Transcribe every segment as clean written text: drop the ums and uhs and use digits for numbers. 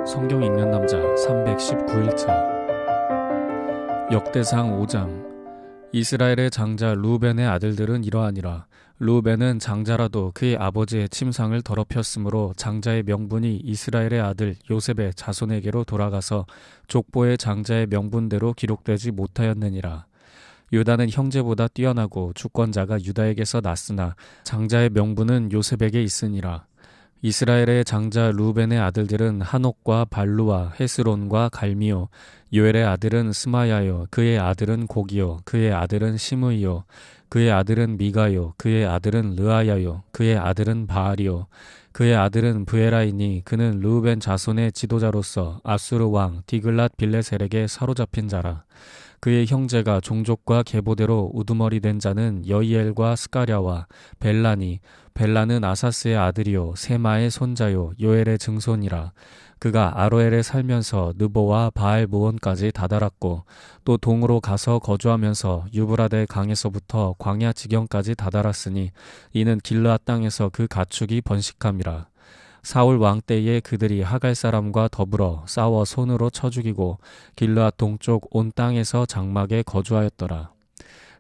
성경 읽는 남자 319일차 역대상 5장. 이스라엘의 장자 루벤의 아들들은 이러하니라. 루벤은 장자라도 그의 아버지의 침상을 더럽혔으므로 장자의 명분이 이스라엘의 아들 요셉의 자손에게로 돌아가서 족보의 장자의 명분대로 기록되지 못하였느니라. 유다는 형제보다 뛰어나고 주권자가 유다에게서 났으나 장자의 명분은 요셉에게 있으니라. 이스라엘의 장자 루벤의 아들들은 한옥과 발루와 헤스론과 갈미요. 요엘의 아들은 스마야요. 그의 아들은 고기요. 그의 아들은 시므이요. 그의 아들은 미가요. 그의 아들은 르아야요. 그의 아들은 바알이요. 그의 아들은 브에라이니 그는 르우벤 자손의 지도자로서 아수르 왕 디글랏 빌레셀에게 사로잡힌 자라. 그의 형제가 종족과 계보대로 우두머리 된 자는 여이엘과 스가랴와 벨라니. 벨라는 아사스의 아들이요 세마의 손자요 요엘의 증손이라. 그가 아로엘에 살면서 느보와 바알 모온까지 다다랐고 또 동으로 가서 거주하면서 유브라데 강에서부터 광야 지경까지 다다랐으니 이는 길르앗 땅에서 그 가축이 번식함이라. 사울 왕 때에 그들이 하갈 사람과 더불어 싸워 손으로 쳐 죽이고 길르앗 동쪽 온 땅에서 장막에 거주하였더라.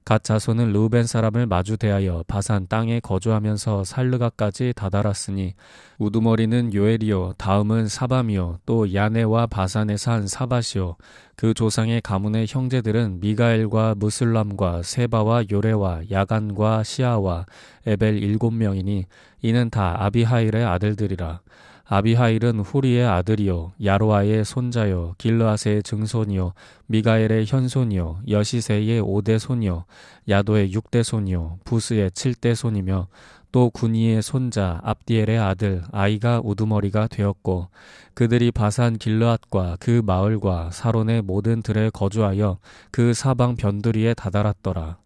갓 자손은 르우벤 사람을 마주 대하여 바산 땅에 거주하면서 살르가까지 다다랐으니 우두머리는 요엘이요 다음은 사밤이요 또 야네와 바산에 산 사밧이요 그 조상의 가문의 형제들은 미가엘과 무슬람과 세바와 요레와 야간과 시아와 에벨 7명이니 이는 다 아비하일의 아들들이라. 아비하일은 후리의 아들이요 야로아의 손자요 길르앗의 증손이요 미가엘의 현손이요 여시세의 5대 손이요 야도의 6대 손이요 부스의 7대 손이며 또 구니의 손자 압디엘의 아들 아이가 우두머리가 되었고 그들이 바산 길르앗과 그 마을과 사론의 모든 들에 거주하여 그 사방 변두리에 다다랐더라.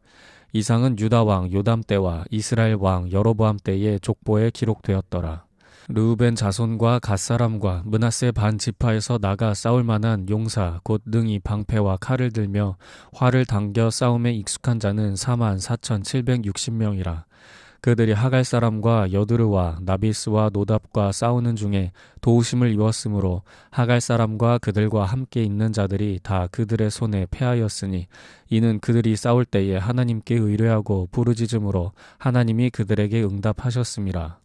이상은 유다 왕 요담 때와 이스라엘 왕 여로보암 때의 족보에 기록되었더라. 르우벤 자손과 갓사람과 므낫세 반 지파에서 나가 싸울 만한 용사 곧 능히 방패와 칼을 들며 활을 당겨 싸움에 익숙한 자는 44,760명이라. 그들이 하갈 사람과 여드르와 나비스와 노답과 싸우는 중에 도우심을 입었으므로 하갈 사람과 그들과 함께 있는 자들이 다 그들의 손에 패하였으니 이는 그들이 싸울 때에 하나님께 의뢰하고 부르짖음으로 하나님이 그들에게 응답하셨음이라.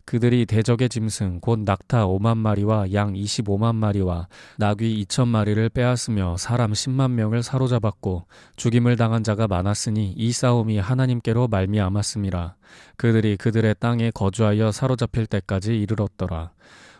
그들이 대적의 짐승 곧 낙타 5만 마리와 양 25만 마리와 나귀 2천 마리를 빼앗으며 사람 10만 명을 사로잡았고 죽임을 당한 자가 많았으니 이 싸움이 하나님께로 말미암았음이라. 그들이 그들의 땅에 거주하여 사로잡힐 때까지 이르렀더라.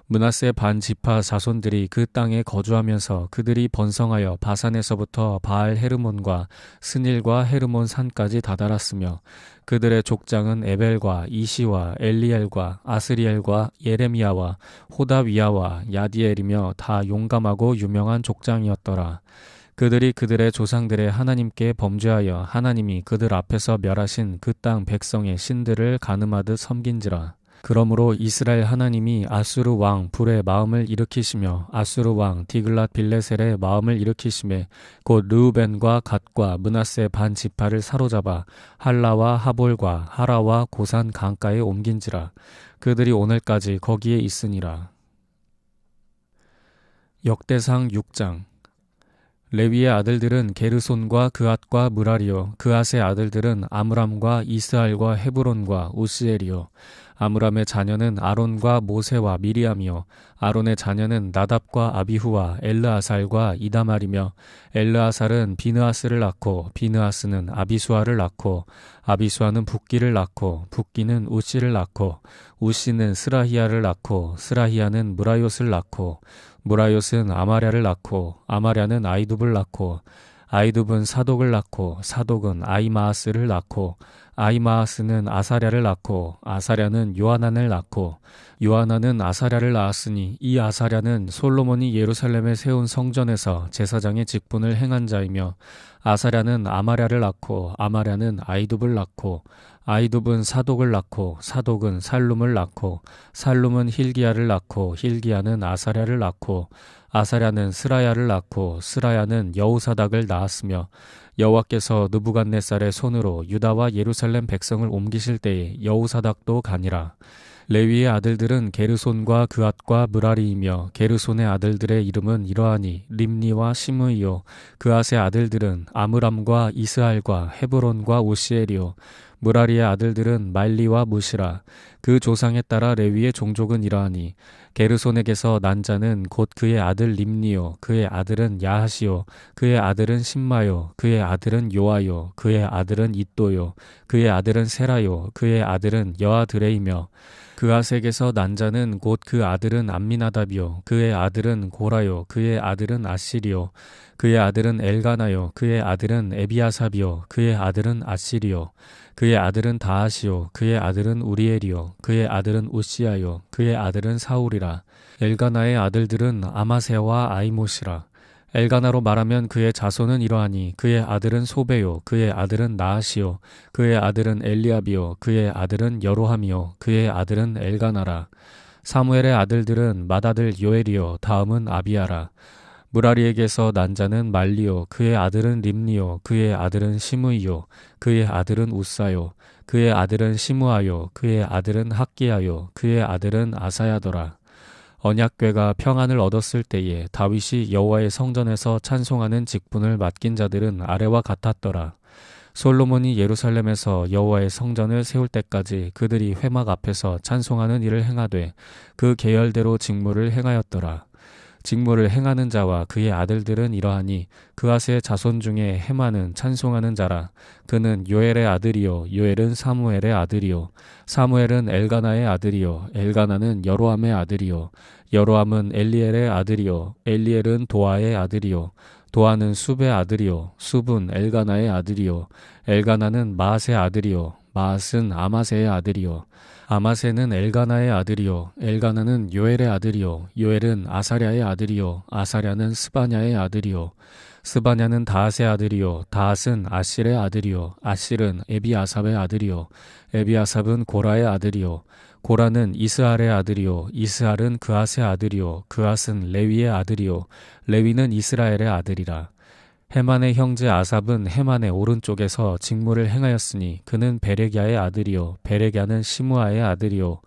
므낫세 반 지파 자손들이 그 땅에 거주하면서 그들이 번성하여 바산에서부터 바알 헤르몬과 스닐과 헤르몬 산까지 다다랐으며 그들의 족장은 에벨과 이시와 엘리엘과 아스리엘과 예레미야와 호다위야와 야디엘이며 다 용감하고 유명한 족장이었더라. 그들이 그들의 조상들의 하나님께 범죄하여 하나님이 그들 앞에서 멸하신 그 땅 백성의 신들을 가늠하듯 섬긴지라. 그러므로 이스라엘 하나님이 아수르 왕 불의 마음을 일으키시며 아수르 왕 디글랏 빌레셀의 마음을 일으키시매 곧 르우벤과 갓과 므낫세 반 지파를 사로잡아 할라와 하볼과 하라와 고산 강가에 옮긴지라. 그들이 오늘까지 거기에 있으니라. 역대상 6장. 레위의 아들들은 게르손과 그앗과 무라리요 그앗의 아들들은 아므람과 이스할과 헤브론과 우시엘이요 아므람의 자녀는 아론과 모세와 미리암이요 아론의 자녀는 나답과 아비후와 엘르아살과 이다말이며 엘르아살은 비느하스를 낳고 비느하스는 아비수아를 낳고 아비수아는 붓기를 낳고 붓기는 우시를 낳고 우시는 스라히야를 낳고 스라히야는 무라요스를 낳고 무라요스는 아마랴를 낳고 아마랴는 아이둡을 낳고 아이둡은 사독을 낳고 사독은 아이마아스를 낳고 아이마아스는 아사랴를 낳고 아사랴는 요하난을 낳고 요하난은 아사랴를 낳았으니 이 아사랴는 솔로몬이 예루살렘에 세운 성전에서 제사장의 직분을 행한 자이며 아사랴는 아마랴를 낳고 아마랴는 아이둡을 낳고 아이둡은 사독을 낳고 사독은 살룸을 낳고 살룸은 힐기야를 낳고 힐기야는 아사랴를 낳고 아사랴는 스라야를 낳고 스라야는 여우사닥을 낳았으며 여호와께서 느부갓네살의 손으로 유다와 예루살렘 백성을 옮기실 때에 여우사닥도 가니라. 레위의 아들들은 게르손과 그앗과 므라리이며 게르손의 아들들의 이름은 이러하니 림니와 시므이요. 그앗의 아들들은 아므람과 이스할과 헤브론과 오시엘이요. 므라리의 아들들은 말리와 무시라. 그 조상에 따라 레위의 종족은 이러하니 게르손에게서 난 자는 곧 그의 아들 림니요. 그의 아들은 야하시요. 그의 아들은 심마요. 그의 아들은 요아요. 그의 아들은 잇도요. 그의 아들은 세라요. 그의 아들은 여아드레이며 그앗에게서 난 자는 곧 그 아들은 암미나답이요. 그의 아들은 고라요. 그의 아들은 아시리요. 그의 아들은 엘가나요. 그의 아들은 에비아삽이요. 그의 아들은 아시리요. 그의 아들은 다하시요. 그의 아들은 우리엘이요. 그의 아들은 우시아요. 그의 아들은 사울이라. 엘가나의 아들들은 아마세와 아이못이라. 엘가나로 말하면 그의 자손은 이러하니 그의 아들은 소베요. 그의 아들은 나하시요. 그의 아들은 엘리압이요. 그의 아들은 여로함이요. 그의 아들은 엘가나라. 사무엘의 아들들은 맏아들 요엘이요. 다음은 아비야라. 무라리에게서 난 자는 말리요. 그의 아들은 림니요. 그의 아들은 시므이요. 그의 아들은 우사요. 그의 아들은 시므아요. 그의 아들은 학기야요. 그의 아들은 아사야더라. 언약궤가 평안을 얻었을 때에 다윗이 여호와의 성전에서 찬송하는 직분을 맡긴 자들은 아래와 같았더라. 솔로몬이 예루살렘에서 여호와의 성전을 세울 때까지 그들이 회막 앞에서 찬송하는 일을 행하되 그 계열대로 직무를 행하였더라. 직무를 행하는 자와 그의 아들들은 이러하니 그앗의 자손 중에 헤만은 찬송하는 자라. 그는 요엘의 아들이요 요엘은 사무엘의 아들이요 사무엘은 엘가나의 아들이요 엘가나는 여로함의 아들이요 여로함은 엘리엘의 아들이요 엘리엘은 도아의 아들이요 도아는 숲의 아들이요 숲은 엘가나의 아들이요 엘가나는 마앗의 아들이요 마앗은 아마세의 아들이요 아마세는 엘가나의 아들이요 엘가나는 요엘의 아들이요 요엘은 아사랴의 아들이요 아사랴는 스바냐의 아들이요 스바냐는 다앗의 아들이요 다앗은 아실의 아들이요 아실은 에비아삽의 아들이요 에비아삽은 고라의 아들이요 고라는 이스할의 아들이요 이스할은 그앗의 아들이요 그앗은 레위의 아들이요 레위는 이스라엘의 아들이라. 헤만의 형제 아삽은 헤만의 오른쪽에서 직무를 행하였으니 그는 베레기야의 아들이요 베레기야는 시므아의 아들이요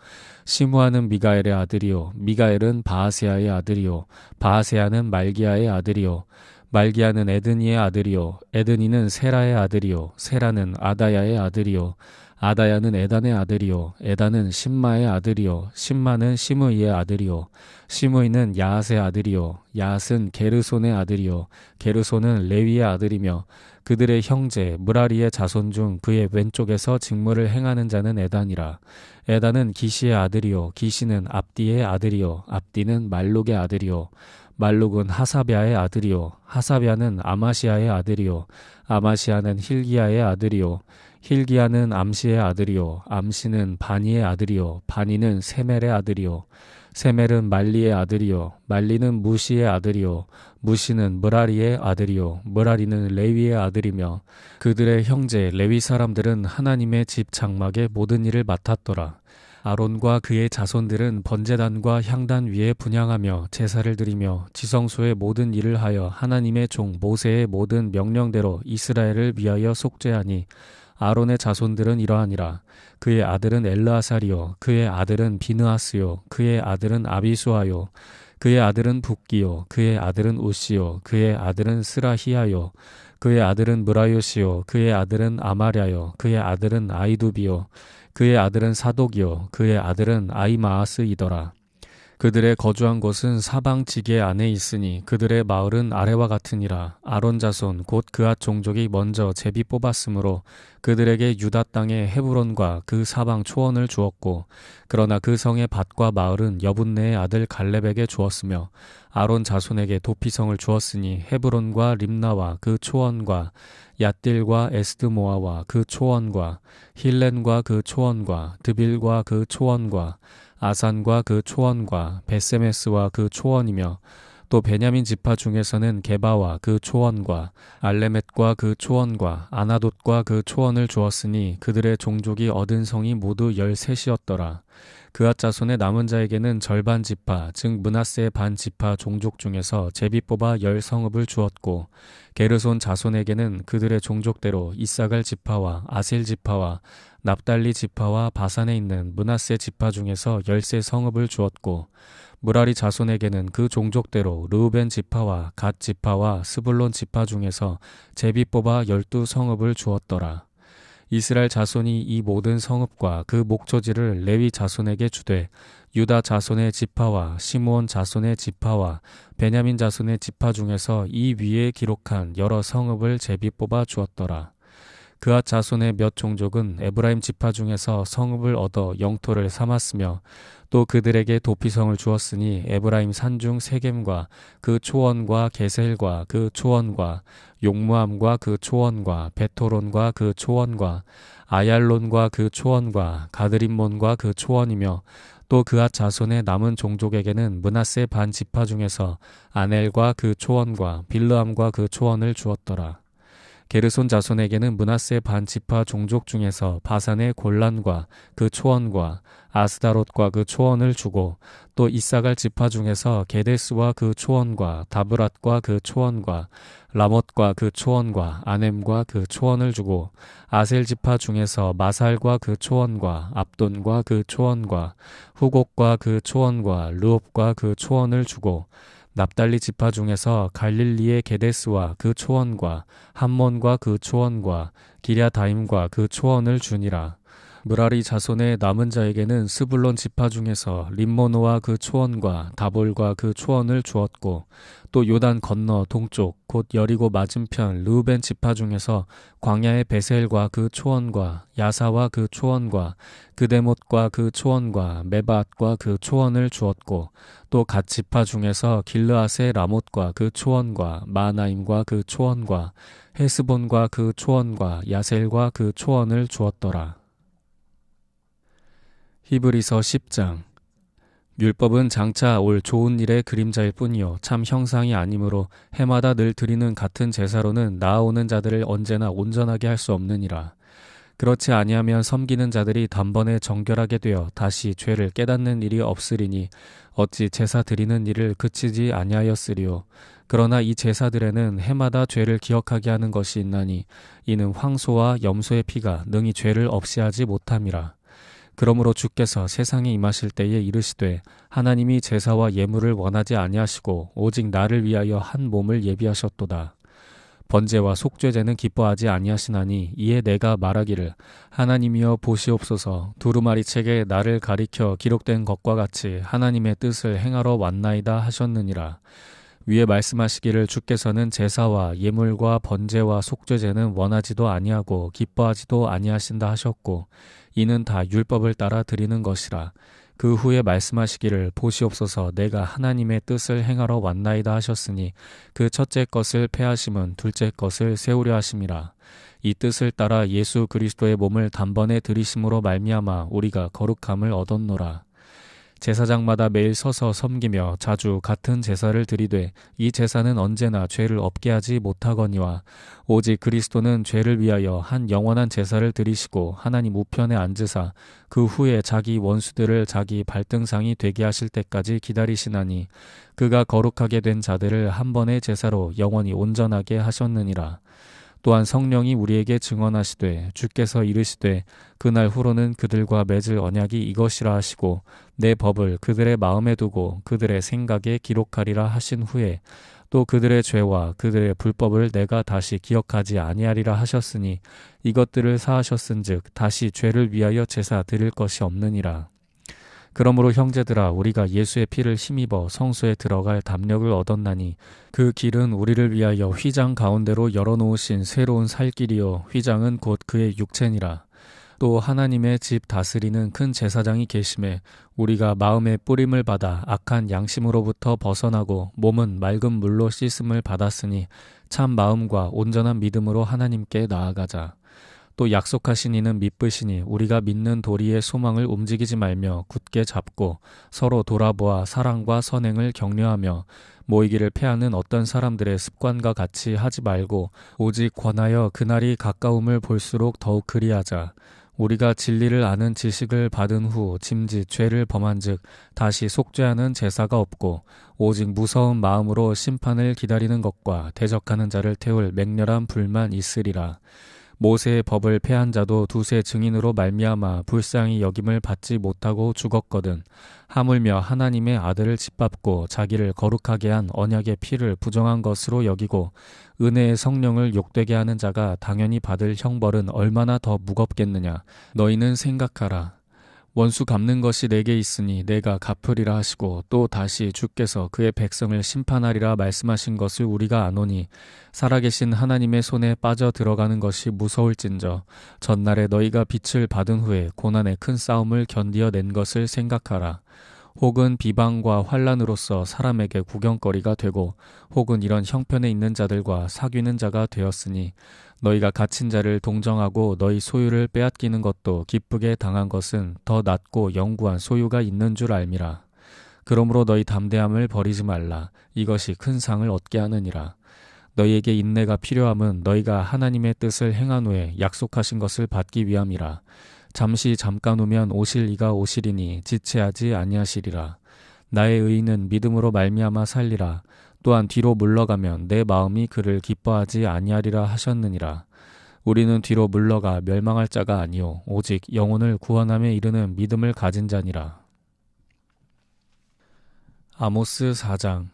시므아는 미가엘의 아들이요 미가엘은 바하세야의 아들이요 바하세야는 말기야의 아들이요 말기야는 에드니의 아들이요 에드니는 세라의 아들이요 세라는 아다야의 아들이요 아다야는 에단의 아들이요 에단은 심마의 아들이요 심마는 시므이의 아들이요 시므이는 야앗의 아들이요 야앗은 게르손의 아들이요 게르손은 레위의 아들이며 그들의 형제 므라리의 자손 중 그의 왼쪽에서 직무를 행하는 자는 에단이라. 에단은 기시의 아들이요 기시는 압디의 아들이요 압디는 말룩의 아들이요 말룩은 하사비아의 아들이요 하사비아는 아마시아의 아들이요 아마시아는 힐기야의 아들이요 힐기야는 암시의 아들이요 암시는 바니의 아들이요 바니는 세멜의 아들이요 세멜은 말리의 아들이요 말리는 무시의 아들이요 무시는 므라리의 아들이요 므라리는 레위의 아들이며 그들의 형제 레위 사람들은 하나님의 집 장막의 모든 일을 맡았더라. 아론과 그의 자손들은 번제단과 향단 위에 분향하며 제사를 드리며 지성소의 모든 일을 하여 하나님의 종 모세의 모든 명령대로 이스라엘을 위하여 속죄하니 아론의 자손들은 이러하니라. 그의 아들은 엘르아살이요 그의 아들은 비느하스요 그의 아들은 아비수아요 그의 아들은 붓기요 그의 아들은 우시요 그의 아들은 스라히야요 그의 아들은 므라요시요 그의 아들은 아마랴요 그의 아들은 아이두비요 그의 아들은 사독이요 그의 아들은 아이마아스이더라. 그들의 거주한 곳은 사방 지게 안에 있으니 그들의 마을은 아래와 같으니라. 아론 자손 곧 그앗 종족이 먼저 제비 뽑았으므로 그들에게 유다 땅의 헤브론과 그 사방 초원을 주었고 그러나 그 성의 밭과 마을은 여분네의 아들 갈렙에게 주었으며 아론 자손에게 도피성을 주었으니 헤브론과 림나와 그 초원과 얏딜과 에스드모아와 그 초원과 힐렌과 그 초원과 드빌과 그 초원과 아산과 그 초원과 베세메스와 그 초원이며 또 베냐민 지파 중에서는 게바와 그 초원과 알레멧과 그 초원과 아나돗과 그 초원을 주었으니 그들의 종족이 얻은 성이 모두 13이었더라. 그앗 자손의 남은 자에게는 절반 지파 즉 므낫세의 반 지파 종족 중에서 제비 뽑아 10성읍을 주었고 게르손 자손에게는 그들의 종족대로 이사갈 지파와 아셀 지파와 납달리 지파와 바산에 있는 므낫세 지파 중에서 10세 성읍을 주었고 무라리 자손에게는 그 종족대로 르우벤 지파와 갓 지파와 스불론 지파 중에서 제비 뽑아 12성읍을 주었더라. 이스라엘 자손이 이 모든 성읍과 그 목초지를 레위 자손에게 주되 유다 자손의 지파와 시므온 자손의 지파와 베냐민 자손의 지파 중에서 이 위에 기록한 여러 성읍을 제비 뽑아 주었더라. 그앗 자손의 몇 종족은 에브라임 지파 중에서 성읍을 얻어 영토를 삼았으며 또 그들에게 도피성을 주었으니 에브라임 산중 세겜과 그 초원과 게셀과 그 초원과 용무암과 그 초원과 베토론과 그 초원과 아얄론과 그 초원과 가드림몬과 그 초원이며 또 그앗 자손의 남은 종족에게는 므낫세 반 지파 중에서 아넬과 그 초원과 빌르암과 그 초원을 주었더라. 게르손 자손에게는 므낫세 반 지파 종족 중에서 바산의 골란과 그 초원과 아스다롯과 그 초원을 주고 또 이사갈 지파 중에서 게데스와 그 초원과 다브랏과 그 초원과 라못과 그 초원과 아넴과 그 초원을 주고 아셀 지파 중에서 마살과 그 초원과 압돈과 그 초원과 후곡과 그 초원과 르옵과 그 초원을 주고 납달리 지파 중에서 갈릴리의 게데스와 그 초원과 함몬과 그 초원과 기랴다임과 그 초원을 주니라. 무라리 자손의 남은 자에게는 스불론 지파 중에서 림모노와 그 초원과 다볼과 그 초원을 주었고 또 요단 건너 동쪽 곧 여리고 맞은편 르우벤 지파 중에서 광야의 베셀과 그 초원과 야사와 그 초원과 그데못과 그 초원과 메바앗과 그 초원을 주었고 또 갓 지파 중에서 길르앗의 라못과 그 초원과 마나임과 그 초원과 헤스본과 그 초원과 야셀과 그 초원을 주었더라. 히브리서 10장. 율법은 장차 올 좋은 일의 그림자일 뿐이요 참 형상이 아니므로 해마다 늘 드리는 같은 제사로는 나아오는 자들을 언제나 온전하게 할 수 없느니라. 그렇지 아니하면 섬기는 자들이 단번에 정결하게 되어 다시 죄를 깨닫는 일이 없으리니 어찌 제사 드리는 일을 그치지 아니하였으리요. 그러나 이 제사들에는 해마다 죄를 기억하게 하는 것이 있나니 이는 황소와 염소의 피가 능히 죄를 없이 하지 못함이라. 그러므로 주께서 세상에 임하실 때에 이르시되 하나님이 제사와 예물을 원하지 아니하시고 오직 나를 위하여 한 몸을 예비하셨도다. 번제와 속죄제는 기뻐하지 아니하시나니 이에 내가 말하기를 하나님이여 보시옵소서 두루마리 책에 나를 가리켜 기록된 것과 같이 하나님의 뜻을 행하러 왔나이다 하셨느니라. 위에 말씀하시기를 주께서는 제사와 예물과 번제와 속죄제는 원하지도 아니하고 기뻐하지도 아니하신다 하셨고 이는 다 율법을 따라 드리는 것이라. 그 후에 말씀하시기를 보시옵소서 내가 하나님의 뜻을 행하러 왔나이다 하셨으니 그 첫째 것을 폐하심은 둘째 것을 세우려 하심이라. 이 뜻을 따라 예수 그리스도의 몸을 단번에 드리심으로 말미암아 우리가 거룩함을 얻었노라. 제사장마다 매일 서서 섬기며 자주 같은 제사를 드리되 이 제사는 언제나 죄를 없게 하지 못하거니와 오직 그리스도는 죄를 위하여 한 영원한 제사를 드리시고 하나님 우편에 앉으사 그 후에 자기 원수들을 자기 발등상이 되게 하실 때까지 기다리시나니 그가 거룩하게 된 자들을 한 번의 제사로 영원히 온전하게 하셨느니라. 또한 성령이 우리에게 증언하시되 주께서 이르시되 그날 후로는 그들과 맺을 언약이 이것이라 하시고 내 법을 그들의 마음에 두고 그들의 생각에 기록하리라 하신 후에 또 그들의 죄와 그들의 불법을 내가 다시 기억하지 아니하리라 하셨으니 이것들을 사하셨은즉 다시 죄를 위하여 제사 드릴 것이 없느니라. 그러므로 형제들아 우리가 예수의 피를 힘입어 성소에 들어갈 담력을 얻었나니 그 길은 우리를 위하여 휘장 가운데로 열어놓으신 새로운 살 길이요 휘장은 곧 그의 육체니라. 또 하나님의 집 다스리는 큰 제사장이 계심에 우리가 마음의 뿌림을 받아 악한 양심으로부터 벗어나고 몸은 맑은 물로 씻음을 받았으니 참 마음과 온전한 믿음으로 하나님께 나아가자. 또 약속하신 이는 믿으시니 우리가 믿는 도리의 소망을 움직이지 말며 굳게 잡고 서로 돌아보아 사랑과 선행을 격려하며 모이기를 패하는 어떤 사람들의 습관과 같이 하지 말고 오직 권하여 그날이 가까움을 볼수록 더욱 그리하자. 우리가 진리를 아는 지식을 받은 후 짐짓 죄를 범한즉 다시 속죄하는 제사가 없고 오직 무서운 마음으로 심판을 기다리는 것과 대적하는 자를 태울 맹렬한 불만 있으리라. 모세의 법을 폐한 자도 두세 증인으로 말미암아 불쌍히 여김을 받지 못하고 죽었거든. 하물며 하나님의 아들을 짓밟고 자기를 거룩하게 한 언약의 피를 부정한 것으로 여기고 은혜의 성령을 욕되게 하는 자가 당연히 받을 형벌은 얼마나 더 무겁겠느냐. 너희는 생각하라. 원수 갚는 것이 내게 있으니 내가 갚으리라 하시고 또 다시 주께서 그의 백성을 심판하리라 말씀하신 것을 우리가 아노니 살아계신 하나님의 손에 빠져 들어가는 것이 무서울진저 전날에 너희가 빛을 받은 후에 고난의 큰 싸움을 견디어낸 것을 생각하라. 혹은 비방과 환난으로서 사람에게 구경거리가 되고 혹은 이런 형편에 있는 자들과 사귀는 자가 되었으니 너희가 갇힌 자를 동정하고 너희 소유를 빼앗기는 것도 기쁘게 당한 것은 더 낫고 영구한 소유가 있는 줄 알미라. 그러므로 너희 담대함을 버리지 말라. 이것이 큰 상을 얻게 하느니라. 너희에게 인내가 필요함은 너희가 하나님의 뜻을 행한 후에 약속하신 것을 받기 위함이라. 잠시 잠깐 오면 오실 이가 오시리니 지체하지 아니하시리라. 나의 의인은 믿음으로 말미암아 살리라. 또한 뒤로 물러가면 내 마음이 그를 기뻐하지 아니하리라 하셨느니라. 우리는 뒤로 물러가 멸망할 자가 아니요 오직 영혼을 구원함에 이르는 믿음을 가진 자니라. 아모스 4장.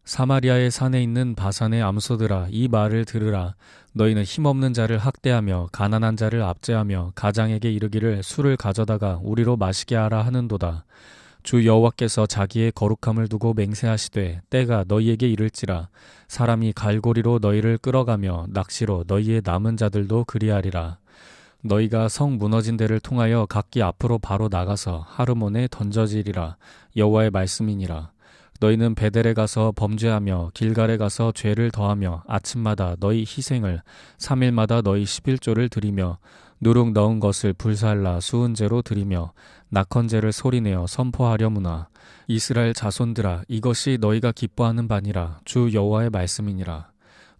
사마리아의 산에 있는 바산의 암소들아, 이 말을 들으라. 너희는 힘없는 자를 학대하며 가난한 자를 압제하며 가장에게 이르기를 술을 가져다가 우리로 마시게 하라 하는도다. 주 여호와께서 자기의 거룩함을 두고 맹세하시되 때가 너희에게 이를지라. 사람이 갈고리로 너희를 끌어가며 낚시로 너희의 남은 자들도 그리하리라. 너희가 성 무너진 데를 통하여 각기 앞으로 바로 나가서 하르몬에 던져지리라. 여호와의 말씀이니라. 너희는 베델에 가서 범죄하며 길갈에 가서 죄를 더하며 아침마다 너희 희생을 3일마다 너희 11조를 드리며 누룩 넣은 것을 불살라 수은제로 드리며 낙헌제를 소리내어 선포하려무나. 이스라엘 자손들아, 이것이 너희가 기뻐하는 바니라. 주 여호와의 말씀이니라.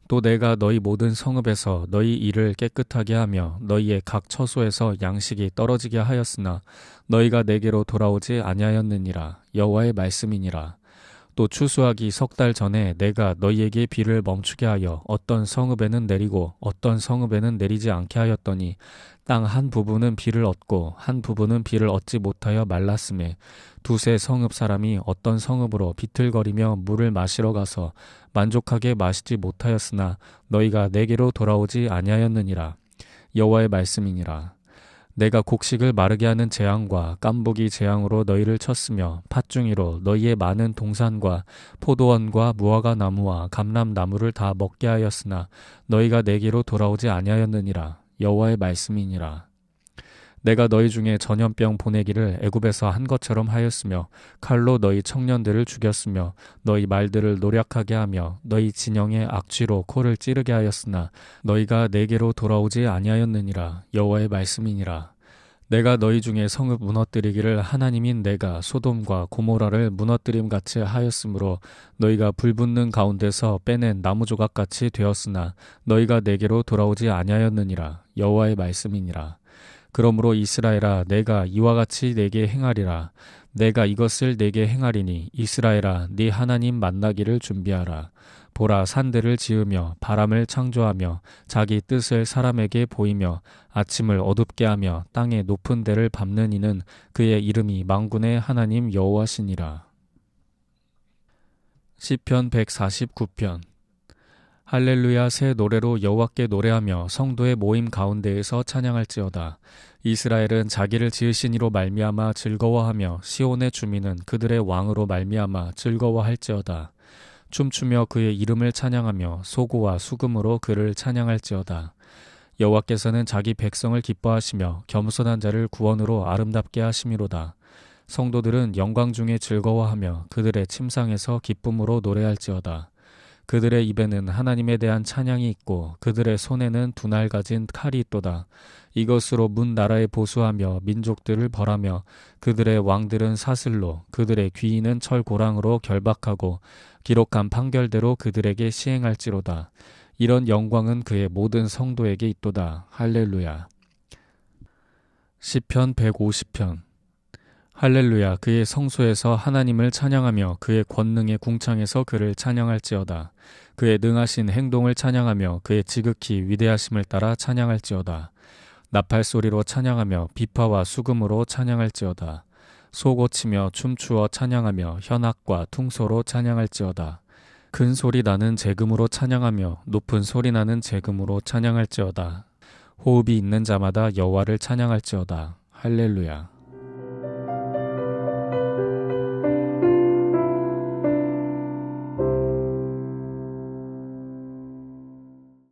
또 내가 너희 모든 성읍에서 너희 일을 깨끗하게 하며 너희의 각 처소에서 양식이 떨어지게 하였으나 너희가 내게로 돌아오지 아니하였느니라. 여호와의 말씀이니라. 또 추수하기 3달 전에 내가 너희에게 비를 멈추게 하여 어떤 성읍에는 내리고 어떤 성읍에는 내리지 않게 하였더니 땅 한 부분은 비를 얻고 한 부분은 비를 얻지 못하여 말랐음에 두세 성읍 사람이 어떤 성읍으로 비틀거리며 물을 마시러 가서 만족하게 마시지 못하였으나 너희가 내게로 돌아오지 아니하였느니라. 여호와의 말씀이니라. 내가 곡식을 마르게 하는 재앙과 깐부기 재앙으로 너희를 쳤으며 팥중이로 너희의 많은 동산과 포도원과 무화과 나무와 감람나무를 다 먹게 하였으나 너희가 내게로 돌아오지 아니하였느니라. 여호와의 말씀이니라. 내가 너희 중에 전염병 보내기를 애굽에서 한 것처럼 하였으며 칼로 너희 청년들을 죽였으며 너희 말들을 노력하게 하며 너희 진영의 악취로 코를 찌르게 하였으나 너희가 내게로 돌아오지 아니하였느니라. 여호와의 말씀이니라. 내가 너희 중에 성읍 무너뜨리기를 하나님인 내가 소돔과 고모라를 무너뜨림같이 하였으므로 너희가 불붙는 가운데서 빼낸 나무조각같이 되었으나 너희가 내게로 돌아오지 아니하였느니라. 여호와의 말씀이니라. 그러므로 이스라엘아, 내가 이와 같이 내게 행하리라. 내가 이것을 내게 행하리니 이스라엘아, 네 하나님 만나기를 준비하라. 보라, 산들을 지으며 바람을 창조하며 자기 뜻을 사람에게 보이며 아침을 어둡게 하며 땅의 높은 데를 밟는 이는 그의 이름이 만군의 하나님 여호와시니라. 시편 149편. 할렐루야. 새 노래로 여호와께 노래하며 성도의 모임 가운데에서 찬양할지어다. 이스라엘은 자기를 지으신 이로 말미암아 즐거워하며 시온의 주민은 그들의 왕으로 말미암아 즐거워할지어다. 춤추며 그의 이름을 찬양하며 소고와 수금으로 그를 찬양할지어다. 여호와께서는 자기 백성을 기뻐하시며 겸손한 자를 구원으로 아름답게 하심이로다. 성도들은 영광 중에 즐거워하며 그들의 침상에서 기쁨으로 노래할지어다. 그들의 입에는 하나님에 대한 찬양이 있고 그들의 손에는 두 날 가진 칼이 있도다. 이것으로 문 나라에 보수하며 민족들을 벌하며 그들의 왕들은 사슬로 그들의 귀인은 철고랑으로 결박하고 기록한 판결대로 그들에게 시행할지로다. 이런 영광은 그의 모든 성도에게 있도다. 할렐루야. 시편 150편. 할렐루야. 그의 성소에서 하나님을 찬양하며 그의 권능의 궁창에서 그를 찬양할지어다. 그의 능하신 행동을 찬양하며 그의 지극히 위대하심을 따라 찬양할지어다. 나팔소리로 찬양하며 비파와 수금으로 찬양할지어다. 소고치며 춤추어 찬양하며 현악과 퉁소로 찬양할지어다. 큰 소리 나는 재금으로 찬양하며 높은 소리 나는 재금으로 찬양할지어다. 호흡이 있는 자마다 여호와를 찬양할지어다. 할렐루야.